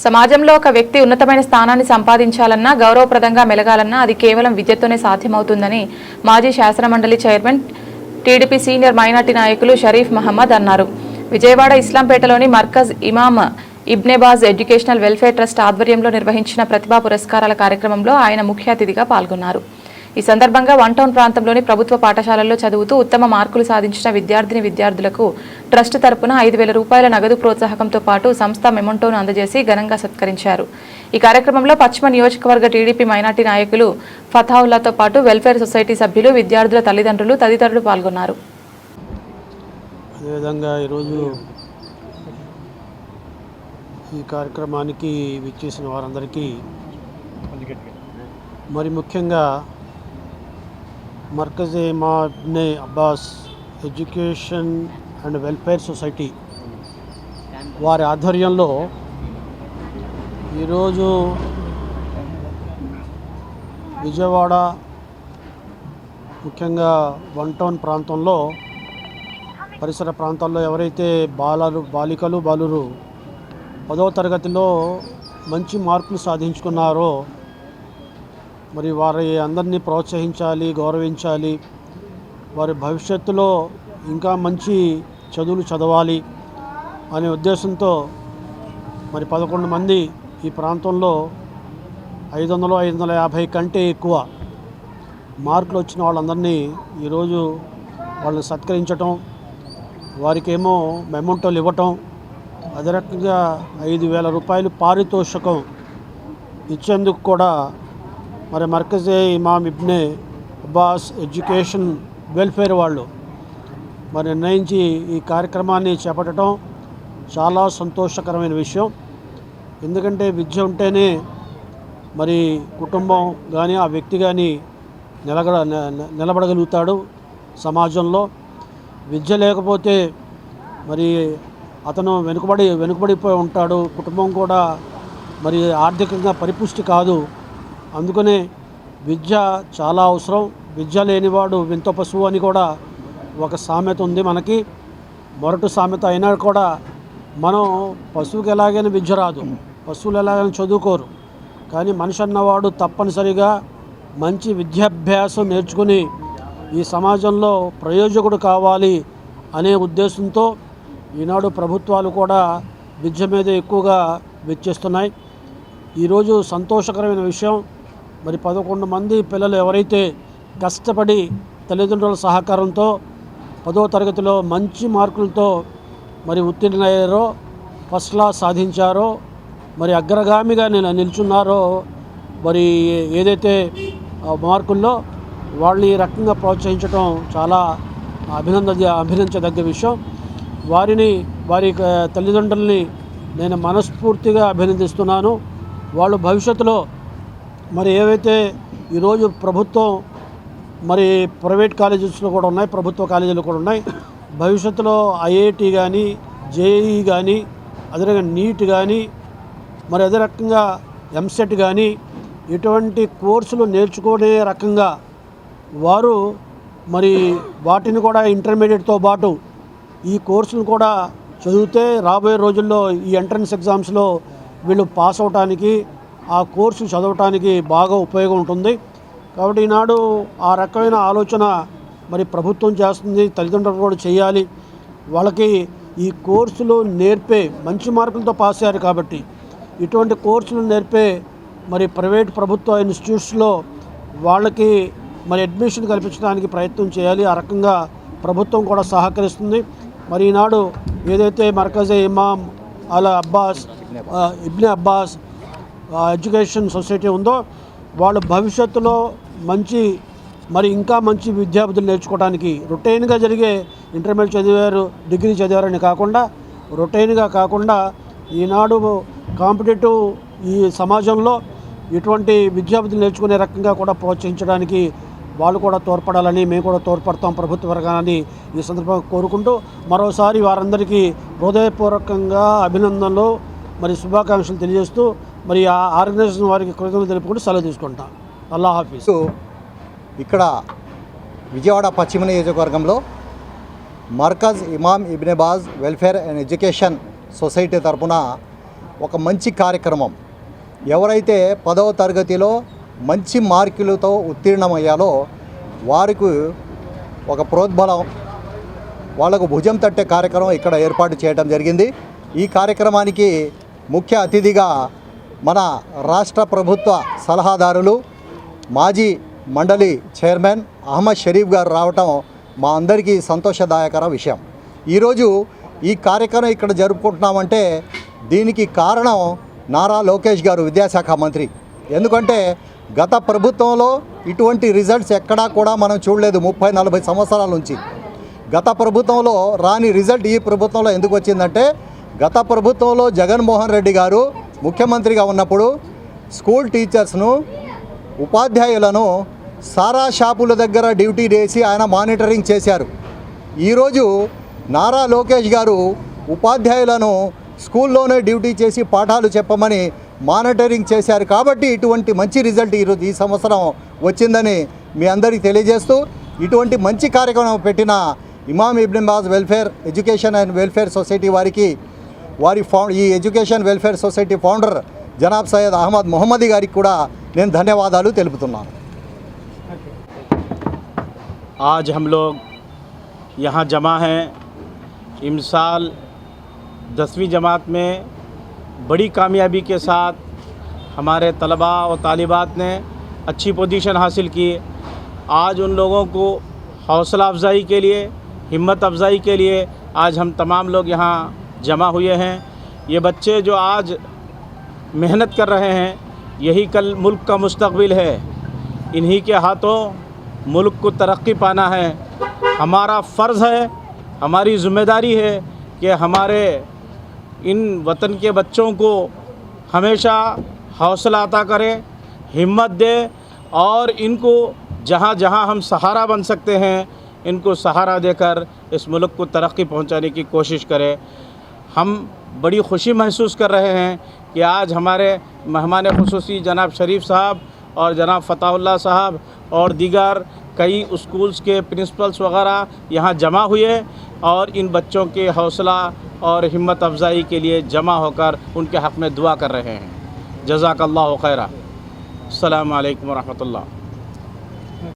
సమాజంలో ఒక వ్యక్తి ఉన్నతమైన స్థానాన్ని సంపాదించాలన్నా గౌరవప్రదంగా మెలగాలన్నా అది కేవలం విద్యతోనే సాధ్యమవుతుందని మాజీ శాసనమండలి చైర్మన్ టీడీపీ సీనియర్ మైనార్టీ నాయకులు షరీఫ్ మహమ్మద్ అన్నారు. విజయవాడ ఇస్లాంపేటలోని మర్కజ్ ఇమామ్ ఇబ్నెబాజ్ ఎడ్యుకేషనల్ వెల్ఫేర్ ట్రస్ట్ ఆధ్వర్యంలో నిర్వహించిన ప్రతిభా పురస్కారాల కార్యక్రమంలో ఆయన ముఖ్య అతిథిగా పాల్గొన్నారు. ఈ సందర్భంగా వన్ టౌన్ ప్రాంతంలోని ప్రభుత్వ పాఠశాలల్లో చదువుతూ ఉత్తమ మార్కులు సాధించిన విద్యార్థులకు ట్రస్ట్ తరపున 5,000 రూపాయల నగదు ప్రోత్సాహకంతో పాటు సంస్థ మెమోంటోను అందజేసి ఘనంగా సత్కరించారు. ఈ కార్యక్రమంలో పశ్చిమ నియోజకవర్గ టీడీపీ మైనార్టీ నాయకులు ఫతావుల్లాతో పాటు వెల్ఫేర్ సొసైటీ సభ్యులు, విద్యార్థుల తల్లిదండ్రులు తదితరులు పాల్గొన్నారు. అదేవిధంగా ఈరోజు ఈ కార్యక్రమానికి విచ్చేసిన వారందరికీ మరి ముఖ్యంగా Markaz Imam Ibne Abbas education and welfare society వారి ఆధ్వర్యంలో ఈరోజు విజయవాడ ముఖ్యంగా వన్ టౌన్ ప్రాంతంలో పరిసర ప్రాంతాల్లో ఎవరైతే బాలికలు బాలురు 10వ తరగతిలో మంచి మార్కులు సాధించుకున్నారో మరి వారి అందరినీ ప్రోత్సహించాలి, గౌరవించాలి. వారి భవిష్యత్తులో ఇంకా మంచి చదువులు చదవాలి అనే ఉద్దేశంతో మరి 11 మంది ఈ ప్రాంతంలో 500, 550 కంటే ఎక్కువ మార్కులు వచ్చిన వాళ్ళందరినీ ఈరోజు వాళ్ళని సత్కరించటం, వారికేమో మెమోంటోలు ఇవ్వటం, అదే రకంగా 5,000 రూపాయలు పారితోషికం ఇచ్చేందుకు కూడా మరి మర్కజ్ ఇమామ్ ఇబ్నే అబ్బాస్ ఎడ్యుకేషన్ వెల్ఫేర్ వాళ్ళు మరి నిర్ణయించి ఈ కార్యక్రమాన్ని చేపట్టడం చాలా సంతోషకరమైన విషయం. ఎందుకంటే విద్య ఉంటేనే మరి కుటుంబం కానీ ఆ వ్యక్తి కానీ నిలబడగలుగుతాడు సమాజంలో. విద్య లేకపోతే మరి అతను వెనుకబడిపోయి ఉంటాడు. కుటుంబం కూడా మరి ఆర్థికంగా పరిపుష్టి కాదు. అందుకనే విద్య చాలా అవసరం. విద్య లేనివాడు వింత పశువు అని కూడా ఒక సామెత ఉంది మనకి. మొరటు సామెత అయినా కూడా మనం పశువుకి ఎలాగైనా విద్య రాదు, పశువులు ఎలాగైనా చదువుకోరు. కానీ మనిషి అన్నవాడు తప్పనిసరిగా మంచి విద్యాభ్యాసం నేర్చుకుని ఈ సమాజంలో ప్రయోజకుడు కావాలి అనే ఉద్దేశంతో ఈనాడు ప్రభుత్వాలు కూడా విద్య మీద ఎక్కువగా వెచ్చిస్తున్నాయి. ఈరోజు సంతోషకరమైన విషయం. మరి 11 మంది పిల్లలు ఎవరైతే కష్టపడి తల్లిదండ్రుల సహకారంతో 10వ తరగతిలో మంచి మార్కులతో మరి ఉత్తీర్ణయ్యారో, ఫస్ట్ క్లాస్ సాధించారో, మరి అగ్రగామిగా నిల్చున్నారో, మరి ఏదైతే మార్కుల్లో వాళ్ళని ఈ రకంగా ప్రోత్సహించడం చాలా అభినందించదగ్గ విషయం. వారి తల్లిదండ్రుల్ని నేను మనస్ఫూర్తిగా అభినందిస్తున్నాను. వాళ్ళు భవిష్యత్తులో మరి ఏవైతే ఈరోజు ప్రభుత్వం మరి ప్రైవేట్ కాలేజెస్లో కూడా ఉన్నాయి, ప్రభుత్వ కాలేజీలు కూడా ఉన్నాయి. భవిష్యత్తులో ఐఐటి కానీ, జేఈఈ కానీ, అదే నీట్ కానీ, మరి అదే రకంగా ఎంసెట్ కానీ ఇటువంటి కోర్సులు నేర్చుకునే రకంగా వారు మరి వాటిని కూడా ఇంటర్మీడియట్తో పాటు ఈ కోర్సును కూడా చదివితే రాబోయే రోజుల్లో ఈ ఎంట్రన్స్ ఎగ్జామ్స్లో వీళ్ళు పాస్ అవడానికి, ఆ కోర్సు చదవటానికి బాగా ఉపయోగం ఉంటుంది. కాబట్టి ఈనాడు ఆ రకమైన ఆలోచన మరి ప్రభుత్వం చేస్తుంది, తల్లిదండ్రులు కూడా చేయాలి. వాళ్ళకి ఈ కోర్సులు నేర్పే మంచి మార్కులతో పాస్ అయ్యారు కాబట్టి ఇటువంటి కోర్సులు నేర్పే మరి ప్రైవేట్ ప్రభుత్వ ఇన్స్టిట్యూట్స్లో వాళ్ళకి మరి అడ్మిషన్ కల్పించడానికి ప్రయత్నం చేయాలి. ఆ రకంగా ప్రభుత్వం కూడా సహకరిస్తుంది. మరి ఈనాడు ఏదైతే మర్కజ్ ఇమామ్ ఇబ్నే అబ్బాస్ ఎడ్యుకేషన్ సొసైటీ ఉందో వాళ్ళు భవిష్యత్తులో ఇంకా మంచి విద్యాబుద్ధులు నేర్చుకోవడానికి రొటైన్గా జరిగే ఇంటర్మీడియట్ చదివారు, డిగ్రీ చదివారని కాకుండా రొటైన్గా కాకుండా ఈనాడు కాంపిటేటివ్ ఈ సమాజంలో ఇటువంటి విద్యాబుద్ధులు నేర్చుకునే రకంగా కూడా ప్రోత్సహించడానికి వాళ్ళు కూడా తోడ్పడాలని మేము కూడా తోడ్పడతాం ప్రభుత్వ వర్గాన్ని ఈ సందర్భంగా కోరుకుంటూ మరోసారి వారందరికీ హృదయపూర్వకంగా అభినందనలు మరి శుభాకాంక్షలు తెలియజేస్తూ మరి ఆ ఆర్గనైజేషన్ వారికి కృతజ్ఞతలు తెలుపుకుంటూ సెలవు తీసుకుంటాం. అల్లా హాఫీజ్. ఇక్కడ విజయవాడ పశ్చిమ నియోజకవర్గంలో Markaz Imam ఇబ్నే బాజ్ welfare and education society తరపున ఒక మంచి కార్యక్రమం. ఎవరైతే 10వ తరగతిలో మంచి మార్కులతో ఉత్తీర్ణమయ్యాలో వారికి ఒక ప్రోద్బలం, వాళ్లకు భుజం తట్టే కార్యక్రమం ఇక్కడ ఏర్పాటు చేయడం జరిగింది. ఈ కార్యక్రమానికి ముఖ్య అతిథిగా మన రాష్ట్ర ప్రభుత్వ సలహాదారులు మాజీ మండలి చైర్మన్ అహ్మద్ షరీఫ్ గారు రావటం మా అందరికీ సంతోషదాయకర విషయం. ఈరోజు ఈ కార్యక్రమం ఇక్కడ జరుపుకుంటున్నామంటే దీనికి కారణం నారా లోకేష్ గారు, విద్యాశాఖ మంత్రి. ఎందుకంటే గత ప్రభుత్వంలో ఇటువంటి రిజల్ట్స్ ఎక్కడా కూడా మనం చూడలేదు. 30-40 సంవత్సరాల నుంచి గత ప్రభుత్వంలో రాని రిజల్ట్ ఈ ప్రభుత్వంలో ఎందుకు వచ్చిందంటే, గత ప్రభుత్వంలో జగన్మోహన్ రెడ్డి గారు ముఖ్యమంత్రిగా ఉన్నప్పుడు స్కూల్ టీచర్స్ను, ఉపాధ్యాయులను సారా షాపుల దగ్గర డ్యూటీ చేసి ఆయన మానిటరింగ్ చేశారు. ఈరోజు నారా లోకేష్ గారు ఉపాధ్యాయులను స్కూల్లోనే డ్యూటీ చేసి పాఠాలు చెప్పమని మానిటరింగ్ చేశారు. కాబట్టి ఇటువంటి మంచి రిజల్ట్ ఈరోజు ఈ సంవత్సరం వచ్చిందని మీ అందరికీ తెలియజేస్తూ, ఇటువంటి మంచి కార్యక్రమం పెట్టిన Imam Ibn Baz welfare education and welfare society వారికి, ఈ ఎడ్యుకేషన్ వెల్ఫేర్ సొసైటీ ఫౌండర్ జనాబ్ సయ్యద్ అహ్మద్ మొహమ్మదీ గారికి కూడా నేను ధన్యవాదాలు తెలుపుతున్నాను. आज हम लोग यहाँ जमा हैं इमसाल 10वीं जमात में बड़ी कामयाबी के साथ हमारे तलबा और तालिबात ने अच्छी पोजीशन हासिल की। आज उन लोगों को हौसला अफजाई के लिए, हिम्मत अफजाई के लिए आज हम तमाम लोग यहाँ जमा हुए हैं। ये बच्चे जो आज मेहनत कर रहे हैं, यही कल मुल्क का मुस्तकबिल है। इन्हीं के हाथों मुल्क को तरक्की पाना है। हमारा फ़र्ज़ है, हमारी ज़िम्मेदारी है कि हमारे इन वतन के बच्चों को हमेशा हौसला अता करें, हिम्मत दे और इनको जहाँ जहाँ हम सहारा बन सकते हैं इनको सहारा देकर इस मुल्क को तरक्की पहुँचाने की कोशिश करें। हम बड़ी खुशी महसूस कर रहे हैं कि आज हमारे मेहमान ख़ुसूसी जनाब शरीफ साहब और जनाब फ़ताहुल्लाह साहब और दीगर कई स्कूल्स के प्रिंसिपल्स वगैरह यहाँ जमा हुए और इन बच्चों के हौसला और हिम्मत अफजाई के लिए जमा होकर उनके हक़ में दुआ कर रहे हैं। जज़ाकल्लाहु खैरा। अस्सलामु अलैकुम व रहमतुल्लाह।